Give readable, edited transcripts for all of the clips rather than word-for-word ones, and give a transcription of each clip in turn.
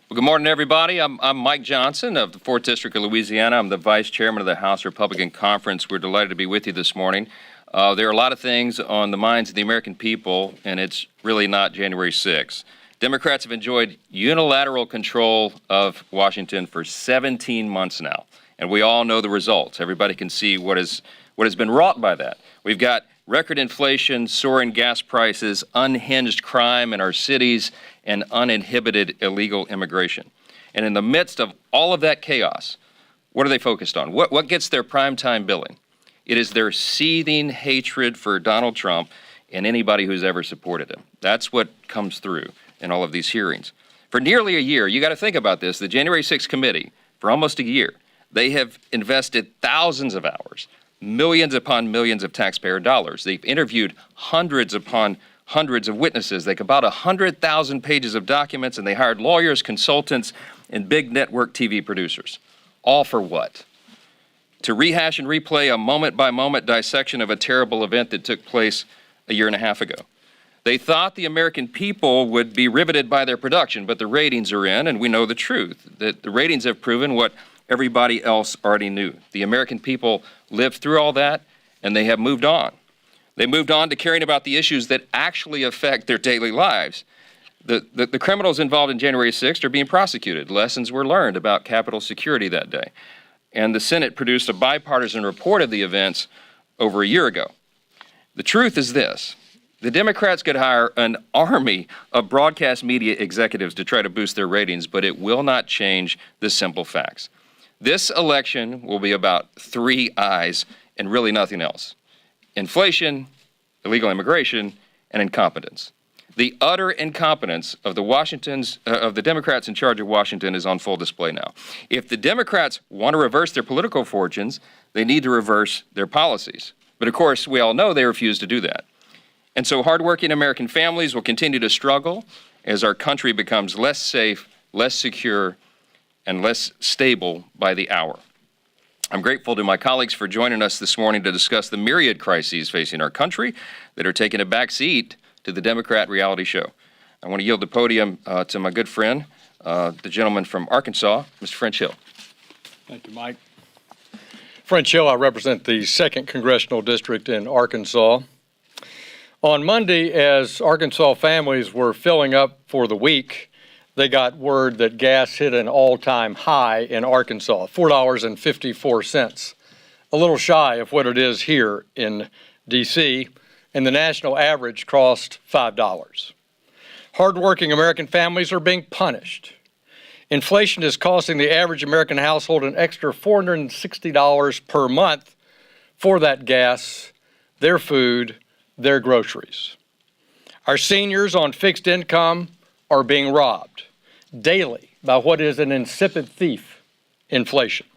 Well, good morning, everybody. I'm Mike Johnson of the 4th District of Louisiana. I'm the Vice Chairman of the House Republican Conference. We're delighted to be with you this morning. There are a lot of things on the minds of the American people, and it's really not January 6th. Democrats have enjoyed unilateral control of Washington for 17 months now, and we all know the results. Everybody can see what has been wrought by that. We've got record inflation, soaring gas prices, unhinged crime in our cities, and uninhibited illegal immigration. And in the midst of all of that chaos, what are they focused on? What gets their primetime billing? It is their seething hatred for Donald Trump and anybody who's ever supported him. That's what comes through in all of these hearings. For nearly a year, you got to think about this, the January 6th committee, for almost a year, they have invested thousands of hours, millions upon millions of taxpayer dollars. They've interviewed hundreds upon hundreds of witnesses. They compiled 100,000 pages of documents, and they hired lawyers, consultants, and big network TV producers. All for what? To rehash and replay a moment-by-moment dissection of a terrible event that took place a year and a half ago. They thought the American people would be riveted by their production, but the ratings are in, and we know the truth. That the ratings have proven what everybody else already knew. The American people lived through all that, and they have moved on. They moved on to caring about the issues that actually affect their daily lives. The criminals involved in January 6th are being prosecuted. Lessons were learned about Capitol security that day. And the Senate produced a bipartisan report of the events over a year ago. The truth is this. The Democrats could hire an army of broadcast media executives to try to boost their ratings, but it will not change the simple facts. This election will be about three I's and really nothing else. Inflation, illegal immigration, and incompetence. The utter incompetence of the Democrats in charge of Washington is on full display now. If the Democrats want to reverse their political fortunes, they need to reverse their policies. But of course, we all know they refuse to do that. And so hardworking American families will continue to struggle as our country becomes less safe, less secure, and less stable by the hour. I'm grateful to my colleagues for joining us this morning to discuss the myriad crises facing our country that are taking a back seat to the Democrat reality show. I want to yield the podium to my good friend, the gentleman from Arkansas, Mr. French Hill. Thank you, Mike. French Hill, I represent the 2nd Congressional District in Arkansas. On Monday, as Arkansas families were filling up for the week, they got word that gas hit an all-time high in Arkansas, $4.54, a little shy of what it is here in D.C., and the national average crossed $5. Hardworking American families are being punished. Inflation is costing the average American household an extra $460 per month for that gas, their food, their groceries. Our seniors on fixed income are being robbed daily by what is an insipid thief, inflation.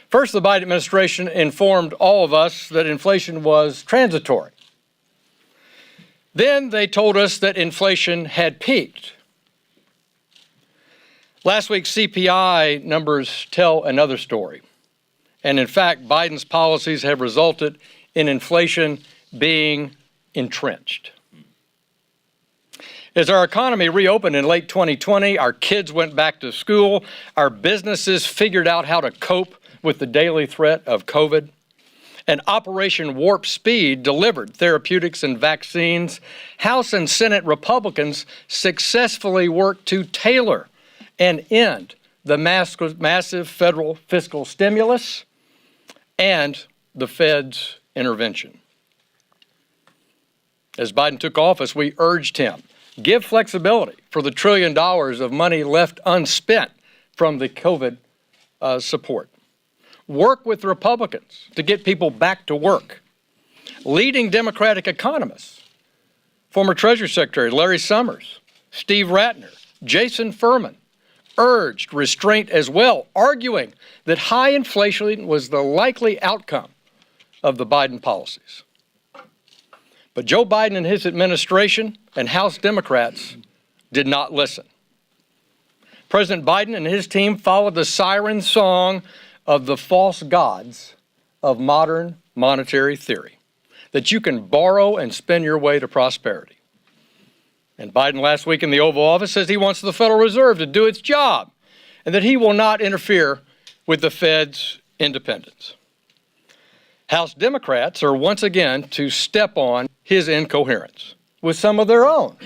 First, the Biden administration informed all of us that inflation was transitory. Then they told us that inflation had peaked. Last week's CPI numbers tell another story. And in fact, Biden's policies have resulted in inflation being entrenched. As our economy reopened in late 2020, our kids went back to school, our businesses figured out how to cope with the daily threat of COVID, and Operation Warp Speed delivered therapeutics and vaccines. House and Senate Republicans successfully worked to tailor and end the massive federal fiscal stimulus and the Fed's intervention. As Biden took office, we urged him, give flexibility for the $1 trillion of money left unspent from the COVID support. Work with Republicans to get people back to work. Leading Democratic economists, former Treasury Secretary Larry Summers, Steve Rattner, Jason Furman, urged restraint as well, arguing that high inflation was the likely outcome of the Biden policies. But Joe Biden and his administration and House Democrats did not listen. President Biden and his team followed the siren song of the false gods of modern monetary theory, that you can borrow and spend your way to prosperity. And Biden last week in the Oval Office says he wants the Federal Reserve to do its job and that he will not interfere with the Fed's independence. House Democrats are once again to step on his incoherence with some of their own.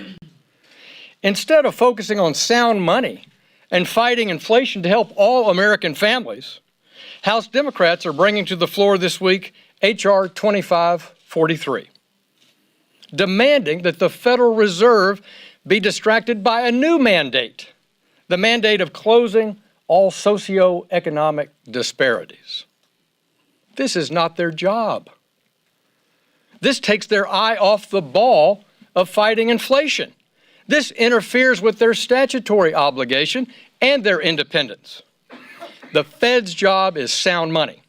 Instead of focusing on sound money and fighting inflation to help all American families, House Democrats are bringing to the floor this week H.R. 2543, demanding that the Federal Reserve be distracted by a new mandate, the mandate of closing all socioeconomic disparities. This is not their job. This takes their eye off the ball of fighting inflation. This interferes with their statutory obligation and their independence. The Fed's job is sound money.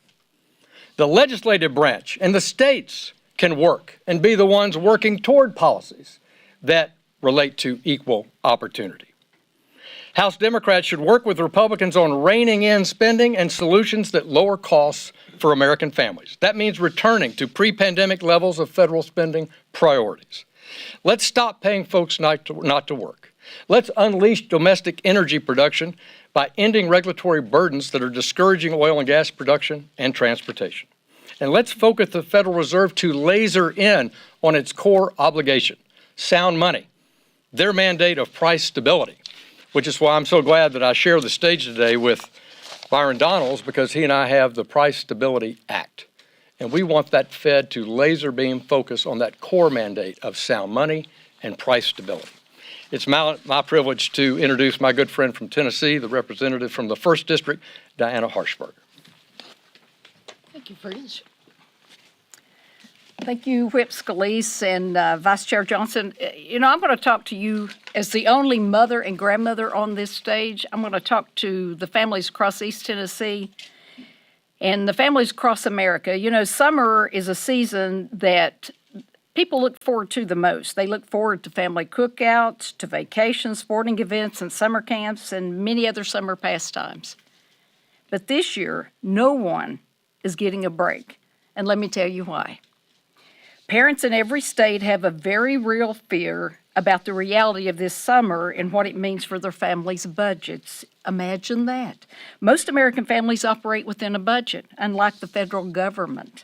The legislative branch and the states can work and be the ones working toward policies that relate to equal opportunity. House Democrats should work with Republicans on reining in spending and solutions that lower costs for American families. That means returning to pre-pandemic levels of federal spending priorities. Let's stop paying folks not to work. Let's unleash domestic energy production by ending regulatory burdens that are discouraging oil and gas production and transportation. And let's focus the Federal Reserve to laser in on its core obligation, sound money, their mandate of price stability, which is why I'm so glad that I share the stage today with Byron Donalds, because he and I have the Price Stability Act. And we want that Fed to laser beam focus on that core mandate of sound money and price stability. It's my privilege to introduce my good friend from Tennessee, the representative from the 1st District, Diana Harshbarger. Thank you, Prince. Thank you, Whip Scalise and Vice Chair Johnson. You know, I'm going to talk to you as the only mother and grandmother on this stage. I'm going to talk to the families across East Tennessee and the families across America. You know, summer is a season that people look forward to the most. They look forward to family cookouts, to vacations, sporting events, and summer camps, and many other summer pastimes. But this year, no one is getting a break, and let me tell you why. Parents in every state have a very real fear about the reality of this summer and what it means for their families' budgets. Imagine that. Most American families operate within a budget, unlike the federal government.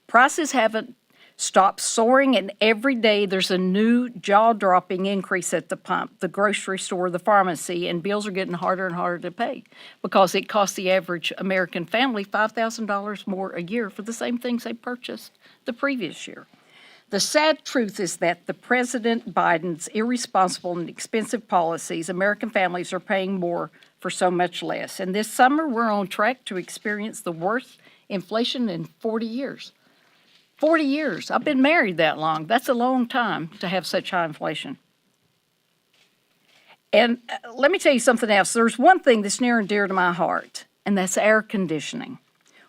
Prices haven't stopped soaring, and every day there's a new jaw-dropping increase at the pump, the grocery store, the pharmacy, and bills are getting harder and harder to pay because it costs the average American family $5,000 more a year for the same things they purchased the previous year. The sad truth is that the President Biden's irresponsible and expensive policies, American families are paying more for so much less. And this summer, we're on track to experience the worst inflation in 40 years. 40 years. I've been married that long. That's a long time to have such high inflation. And let me tell you something else. There's one thing that's near and dear to my heart, and that's air conditioning.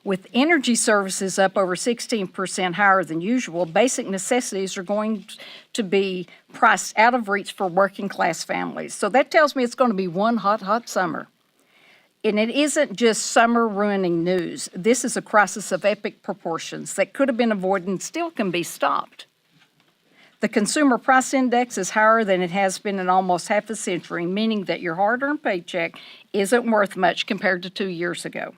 With energy services up over 16% higher than usual, basic necessities are going to be priced out of reach for working class families. So that tells me it's going to be one hot, hot summer. And it isn't just summer ruining news. This is a crisis of epic proportions that could have been avoided and still can be stopped. The Consumer Price Index is higher than it has been in almost half a century, meaning that your hard-earned paycheck isn't worth much compared to 2 years ago.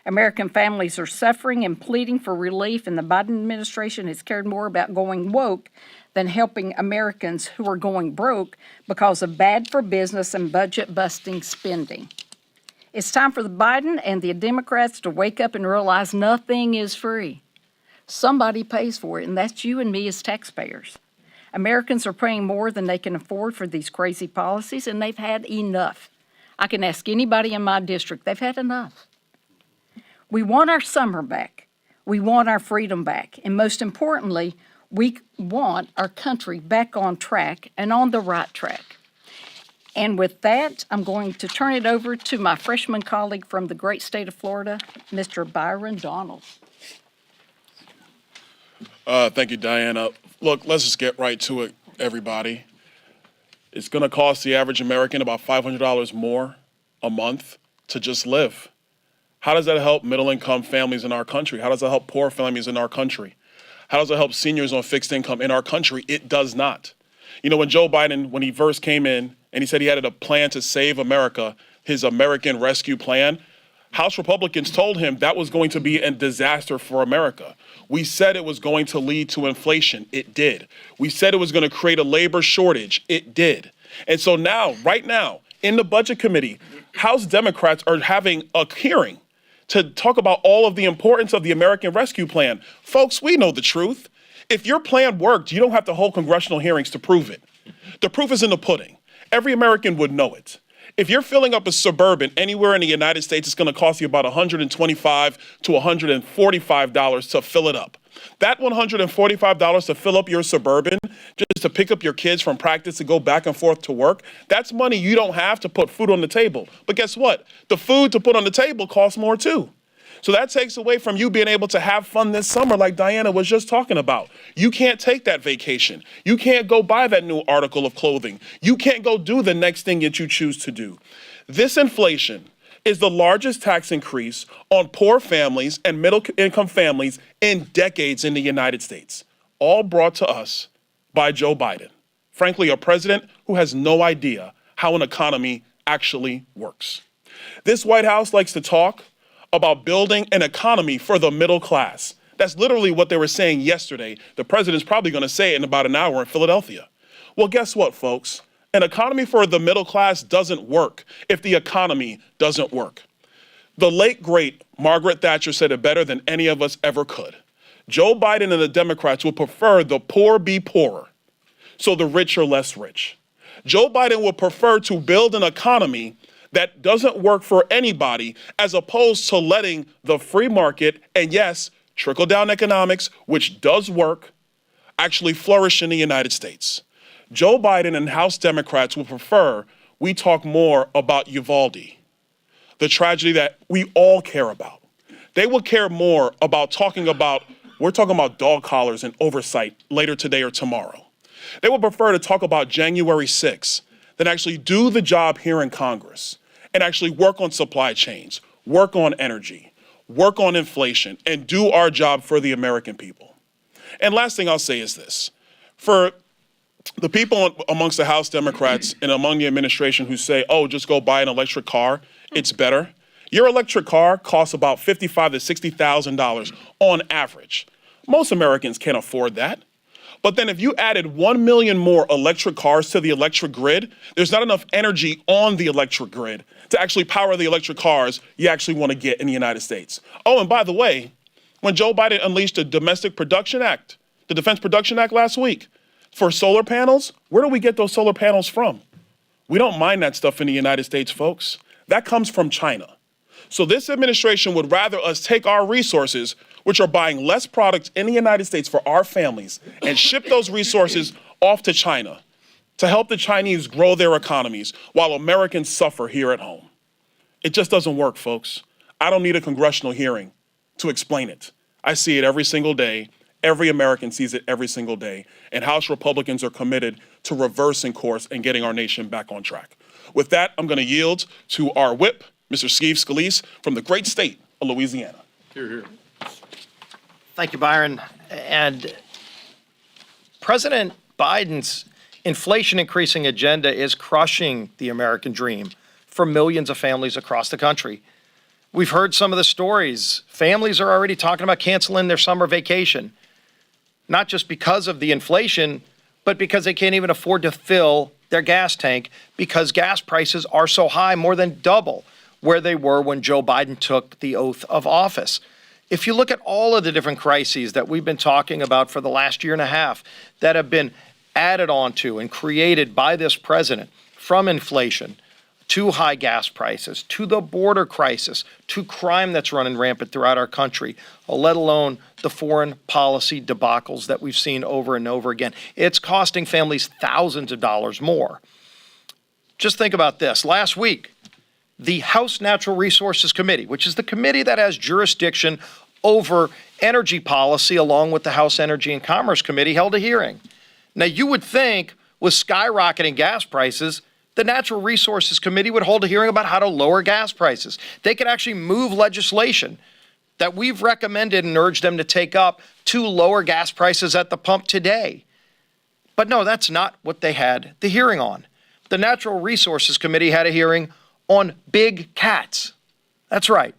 American families are suffering and pleading for relief, and the Biden administration has cared more about going woke than helping Americans who are going broke because of bad for business and budget-busting spending. It's time for the Biden and the Democrats to wake up and realize nothing is free. Somebody pays for it, and that's you and me as taxpayers. Americans are paying more than they can afford for these crazy policies, and they've had enough. I can ask anybody in my district, they've had enough. We want our summer back. We want our freedom back. And most importantly, we want our country back on track and on the right track. And with that, I'm going to turn it over to my freshman colleague from the great state of Florida, Mr. Byron Donalds. Thank you, Diana. Look, let's just get right to it, everybody. It's going to cost the average American about $500 more a month to just live. How does that help middle-income families in our country? How does that help poor families in our country? How does it help seniors on fixed income in our country? It does not. You know, when Joe Biden, when he first came in and he said he had a plan to save America, his American Rescue Plan, House Republicans told him that was going to be a disaster for America. We said it was going to lead to inflation. It did. We said it was going to create a labor shortage. It did. And so now, right now, in the Budget Committee, House Democrats are having a hearing to talk about all of the importance of the American Rescue Plan. Folks, we know the truth. If your plan worked, you don't have to hold congressional hearings to prove it. The proof is in the pudding. Every American would know it. If you're filling up a Suburban anywhere in the United States, it's going to cost you about $125 to $145 to fill it up. That $145 to fill up your Suburban, just to pick up your kids from practice to go back and forth to work, that's money you don't have to put food on the table. But guess what? The food to put on the table costs more too. So that takes away from you being able to have fun this summer like Diana was just talking about. You can't take that vacation. You can't go buy that new article of clothing. You can't go do the next thing that you choose to do. This inflation is the largest tax increase on poor families and middle-income families in decades in the United States, all brought to us by Joe Biden. Frankly, a president who has no idea how an economy actually works. This White House likes to talk about building an economy for the middle class. That's literally what they were saying yesterday. The president's probably going to say it in about an hour in Philadelphia. Well, guess what, folks? An economy for the middle class doesn't work if the economy doesn't work. The late, great Margaret Thatcher said it better than any of us ever could. Joe Biden and the Democrats would prefer the poor be poorer, so the rich are less rich. Joe Biden would prefer to build an economy that doesn't work for anybody, as opposed to letting the free market and, yes, trickle-down economics, which does work, actually flourish in the United States. Joe Biden and House Democrats would prefer we talk more about Uvalde, the tragedy that we all care about. They would care more about we're talking about dog collars and oversight later today or tomorrow. They would prefer to talk about January 6th than actually do the job here in Congress and actually work on supply chains, work on energy, work on inflation, and do our job for the American people. And last thing I'll say is this. For the people amongst the House Democrats and among the administration who say, oh, just go buy an electric car, it's better. Your electric car costs about $55,000 to $60,000 on average. Most Americans can't afford that. But then if you added 1 million more electric cars to the electric grid, there's not enough energy on the electric grid to actually power the electric cars you actually want to get in the United States. Oh, and by the way, when Joe Biden unleashed the Domestic Production Act, the Defense Production Act last week, for solar panels, where do we get those solar panels from? We don't mine that stuff in the United States, folks. That comes from China. So this administration would rather us take our resources, which are buying less products in the United States for our families, and ship those resources off to China to help the Chinese grow their economies while Americans suffer here at home. It just doesn't work, folks. I don't need a congressional hearing to explain it. I see it every single day. Every American sees it every single day. And House Republicans are committed to reversing course and getting our nation back on track. With that, I'm going to yield to our whip, Mr. Steve Scalise, from the great state of Louisiana. Hear, hear. Thank you, Byron. And President Biden's inflation increasing agenda is crushing the American dream for millions of families across the country. We've heard some of the stories. Families are already talking about canceling their summer vacation, not just because of the inflation, but because they can't even afford to fill their gas tank because gas prices are so high, more than double where they were when Joe Biden took the oath of office. If you look at all of the different crises that we've been talking about for the last year and a half that have been added onto and created by this president, from inflation to high gas prices, to the border crisis, to crime that's running rampant throughout our country, let alone the foreign policy debacles that we've seen over and over again. It's costing families thousands of dollars more. Just think about this. Last week, the House Natural Resources Committee, which is the committee that has jurisdiction over energy policy along with the House Energy and Commerce Committee, held a hearing. Now, you would think with skyrocketing gas prices, the Natural Resources Committee would hold a hearing about how to lower gas prices. They could actually move legislation that we've recommended and urged them to take up to lower gas prices at the pump today. But no, that's not what they had the hearing on. The Natural Resources Committee had a hearing on big cats. That's right.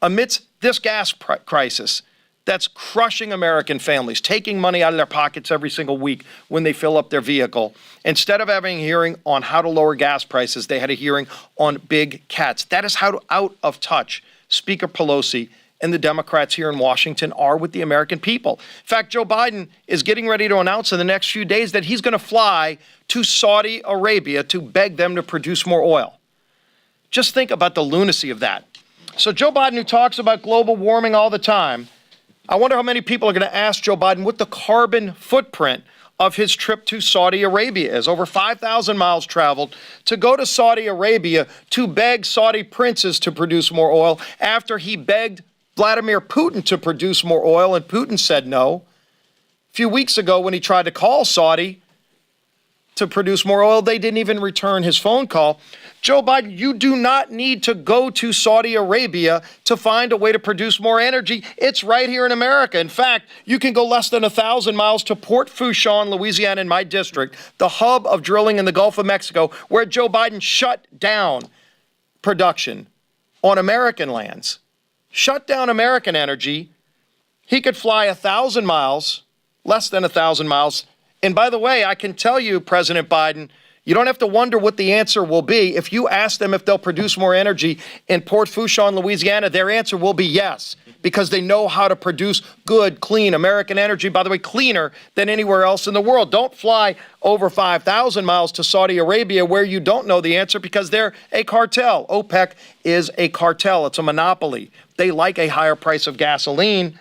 Amidst this gas crisis that's crushing American families, taking money out of their pockets every single week when they fill up their vehicle, instead of having a hearing on how to lower gas prices, they had a hearing on big cats. That is how out of touch Speaker Pelosi and the Democrats here in Washington are with the American people. In fact, Joe Biden is getting ready to announce in the next few days that he's going to fly to Saudi Arabia to beg them to produce more oil. Just think about the lunacy of that. So Joe Biden, who talks about global warming all the time, I wonder how many people are going to ask Joe Biden what the carbon footprint of his trip to Saudi Arabia is. Over 5,000 miles traveled to go to Saudi Arabia to beg Saudi princes to produce more oil after he begged Vladimir Putin to produce more oil, and Putin said no. A few weeks ago, when he tried to call Saudi to produce more oil, they didn't even return his phone call. Joe Biden, you do not need to go to Saudi Arabia to find a way to produce more energy. It's right here in America. In fact, you can go less than 1,000 miles to Port Fourchon, Louisiana, in my district, the hub of drilling in the Gulf of Mexico, where Joe Biden shut down production on American lands. Shut down American energy. He could fly 1,000 miles, less than 1,000 miles. And by the way, I can tell you, President Biden, you don't have to wonder what the answer will be. If you ask them if they'll produce more energy in Port Fourchon, Louisiana, their answer will be yes, because they know how to produce good, clean American energy, by the way, cleaner than anywhere else in the world. Don't fly over 5,000 miles to Saudi Arabia where you don't know the answer, because they're a cartel. OPEC is a cartel. It's a monopoly. They like a higher price of gasoline.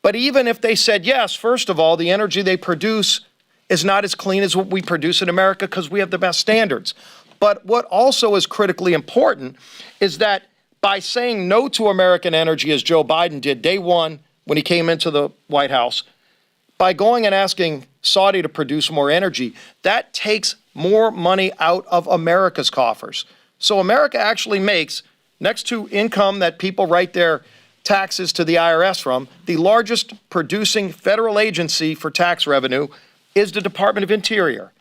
But even if they said yes, first of all, the energy they produce is not as clean as what we produce in America because we have the best standards. But what also is critically important is that by saying no to American energy, as Joe Biden did day one when he came into the White House, by going and asking Saudi to produce more energy, that takes more money out of America's coffers. So America actually makes, next to income that people write their taxes to the IRS from, the largest producing federal agency for tax revenue is the Department of Interior.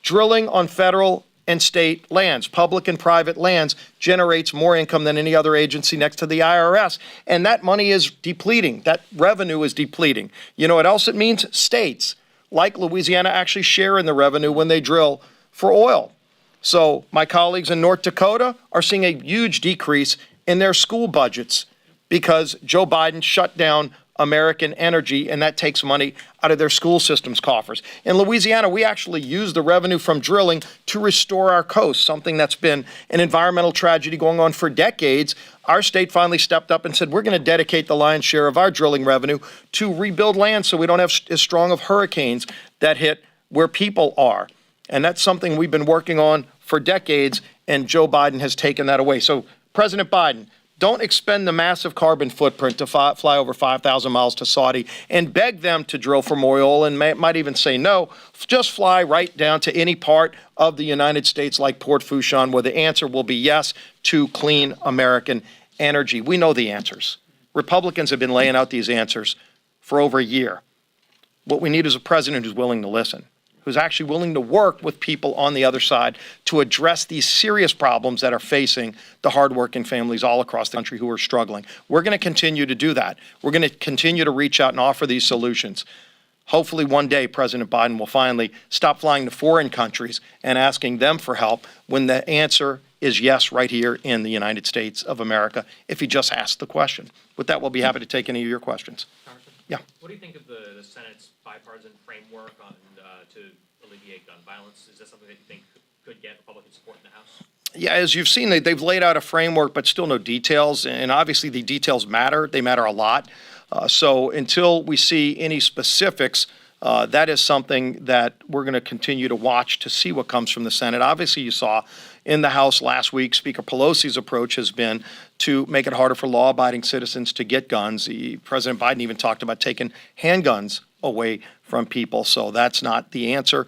Drilling on federal and state lands, public and private lands, generates more income than any other agency next to the IRS. And that money is depleting. That revenue is depleting. You know what else it means? States like Louisiana actually share in the revenue when they drill for oil. So my colleagues in North Dakota are seeing a huge decrease in their school budgets because Joe Biden shut down American energy, and that takes money out of their school system's coffers. In Louisiana, we actually use the revenue from drilling to restore our coast, something that's been an environmental tragedy going on for decades. Our state finally stepped up and said, we're going to dedicate the lion's share of our drilling revenue to rebuild land so we don't have as strong of hurricanes that hit where people are. And that's something we've been working on for decades, and Joe Biden has taken that away. So, President Biden, don't expend the massive carbon footprint to fly over 5,000 miles to Saudi and beg them to drill for more oil and might even say no. Just fly right down to any part of the United States like Port Fourchon where the answer will be yes to clean American energy. We know the answers. Republicans have been laying out these answers for over a year. What we need is a president who's willing to listen, who's actually willing to work with people on the other side to address these serious problems that are facing the hardworking families all across the country who are struggling. We're going to continue to do that. We're going to continue to reach out and offer these solutions. Hopefully one day President Biden will finally stop flying to foreign countries and asking them for help when the answer is yes right here in the United States of America if he just asks the question. With that, we'll be happy to take any of your questions. Congressman, Yeah. what do you think of the Senate's bipartisan framework on to alleviate gun violence? Is that something that you think could get Republican support in the House? Yeah, as you've seen, they've laid out a framework, but still no details. And obviously the details matter. They matter a lot. So until we see any specifics, that is something that we're going to continue to watch to see what comes from the Senate. Obviously, you saw in the House last week, Speaker Pelosi's approach has been to make it harder for law-abiding citizens to get guns. President Biden even talked about taking handguns away from people, so that's not the answer.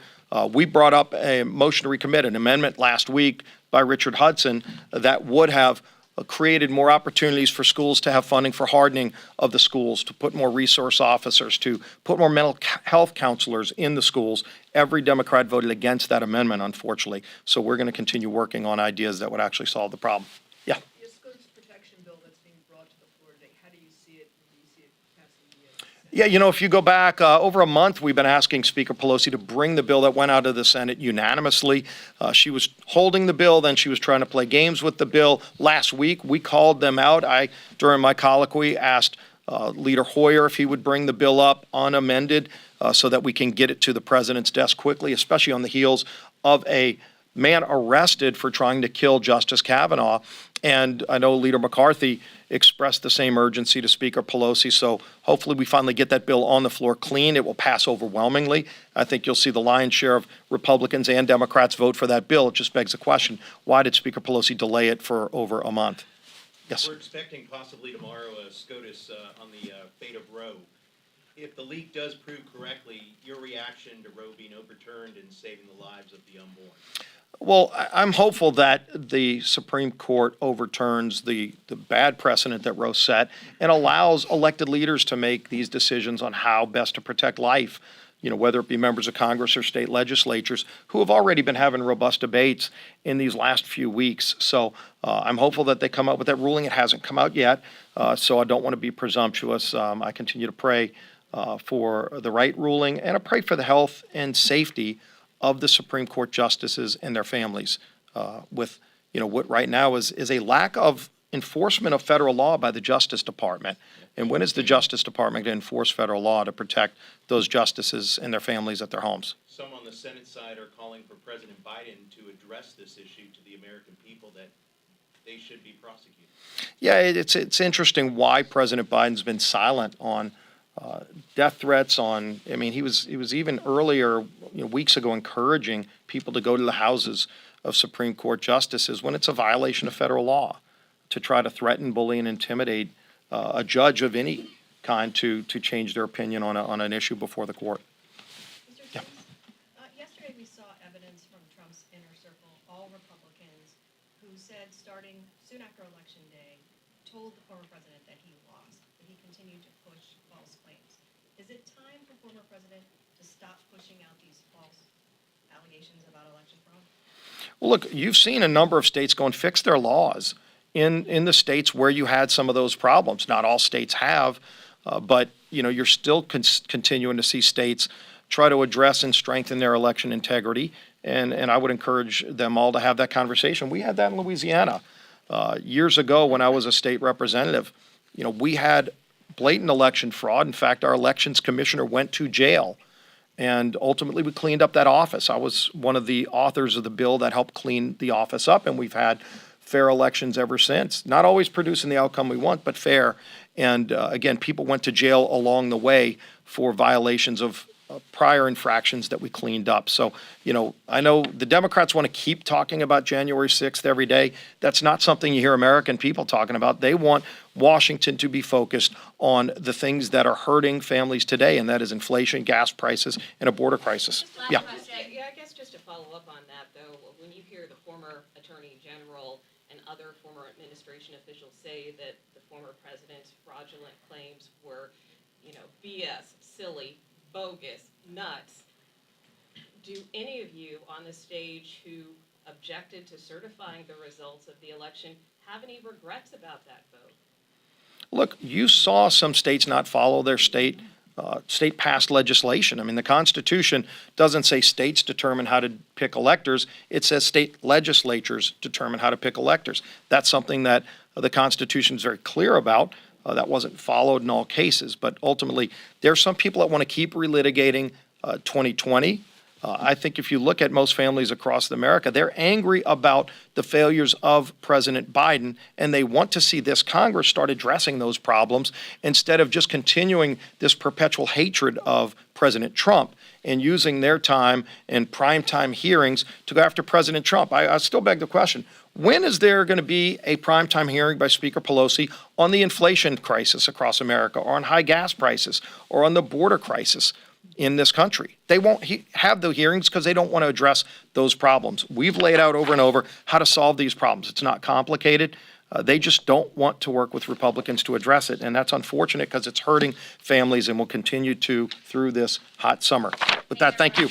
We brought up a motion to recommit, an amendment last week by Richard Hudson that would have created more opportunities for schools to have funding for hardening of the schools, to put more resource officers, to put more mental health counselors in the schools. Every Democrat voted against that amendment, unfortunately. So we're going to continue working on ideas that would actually solve the problem. Yeah. Your skirts protection bill that's being brought to the floor today, how do you see it? Do you see it passing the Senate? Yeah, you know, if you go back over a month, we've been asking Speaker Pelosi to bring the bill that went out of the Senate unanimously. She was holding the bill, then she was trying to play games with the bill. Last week, we called them out. During my colloquy, asked Leader Hoyer if he would bring the bill up unamended so that we can get it to the president's desk quickly, especially on the heels of a man arrested for trying to kill Justice Kavanaugh. And I know Leader McCarthy expressed the same urgency to Speaker Pelosi. So hopefully we finally get that bill on the floor clean. It will pass overwhelmingly. I think you'll see the lion's share of Republicans and Democrats vote for that bill. It just begs the question, why did Speaker Pelosi delay it for over a month? Yes. We're expecting possibly tomorrow a SCOTUS on the fate of Roe. If the leak does prove correctly, your reaction to Roe being overturned and saving the lives of the unborn? Well, I'm hopeful that the Supreme Court overturns the bad precedent that Roe set and allows elected leaders to make these decisions on how best to protect life, you know, whether it be members of Congress or state legislatures who have already been having robust debates in these last few weeks. So I'm hopeful that they come out with that ruling. It hasn't come out yet, so I don't want to be presumptuous. I continue to pray for the right ruling, and I pray for the health and safety of the Supreme Court justices and their families with, you know, what right now is a lack of enforcement of federal law by the Justice Department. And when is the Justice Department going to enforce federal law to protect those justices and their families at their homes? Some on the Senate side are calling for President Biden to address this issue to the American people, that they should be prosecuted. Yeah, it's interesting why President Biden's been silent on death threats. I mean, he was even earlier, you know, weeks ago, encouraging people to go to the houses of Supreme Court justices when it's a violation of federal law to try to threaten, bully, and intimidate a judge of any kind to change their opinion on an issue before the court. Mr. Jones, yesterday we saw evidence from Trump's inner circle, all Republicans, who said starting soon after Election Day, told the former president that he lost, but he continued to push false claims. Is it time for former president to stop pushing out these false allegations about election fraud? Well, look, you've seen a number of states go and fix their laws in the states where you had some of those problems. Not all states have, but you know, you're still continuing to see states try to address and strengthen their election integrity, and I would encourage them all to have that conversation. We had that in Louisiana years ago when I was a state representative. You know, we had blatant election fraud. In fact, our elections commissioner went to jail, and ultimately we cleaned up that office. I was one of the authors of the bill that helped clean the office up, and we've had fair elections ever since. Not always producing the outcome we want, but fair. And again, people went to jail along the way for violations of prior infractions that we cleaned up. So, you know, I know the Democrats want to keep talking about January 6th every day. That's not something you hear American people talking about. They want Washington to be focused on the things that are hurting families today, and that is inflation, gas prices, and a border crisis. Yeah. Yeah, I guess just to follow up on that, though, when you hear the former Attorney General and other former administration officials say that the former president's fraudulent claims were, you know, BS, silly, bogus, nuts, do any of you on the stage who objected to certifying the results of the election have any regrets about that vote? Look, you saw some states not follow their state passed legislation. I mean, the Constitution doesn't say states determine how to pick electors. It says state legislatures determine how to pick electors. That's something that the Constitution is very clear about. That wasn't followed in all cases. But ultimately, there are some people that want to keep relitigating 2020. I think if you look at most families across America, they're angry about the failures of President Biden, and they want to see this Congress start addressing those problems instead of just continuing this perpetual hatred of President Trump and using their time and primetime hearings to go after President Trump. I still beg the question, when is there going to be a primetime hearing by Speaker Pelosi on the inflation crisis across America, or on high gas prices, or on the border crisis in this country? They won't have the hearings because they don't want to address those problems. We've laid out over and over how to solve these problems. It's not complicated. They just don't want to work with Republicans to address it, and that's unfortunate because it's hurting families and will continue to through this hot summer. With that, thank you.